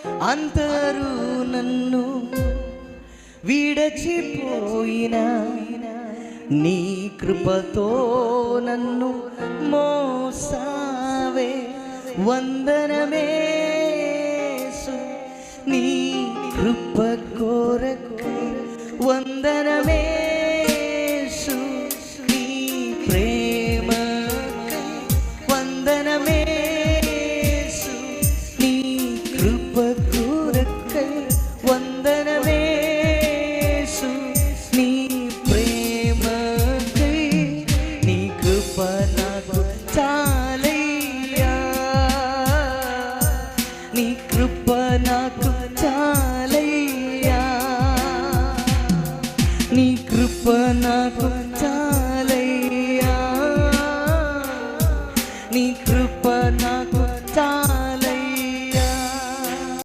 అందరూ నన్ను విడచిపోయినా నీ కృపతో నన్ను మోసావే. వందనమే నీ కృప కొరకు, వందనమే నీ ప్రేమ, వందనమే నీ కృప కొరకు, వందనమే నీ ప్రేమ, నీ కృప నాకు చాలయ్యా, నీ కృప నాకు చాలయ్యా, నీ కృప నాకు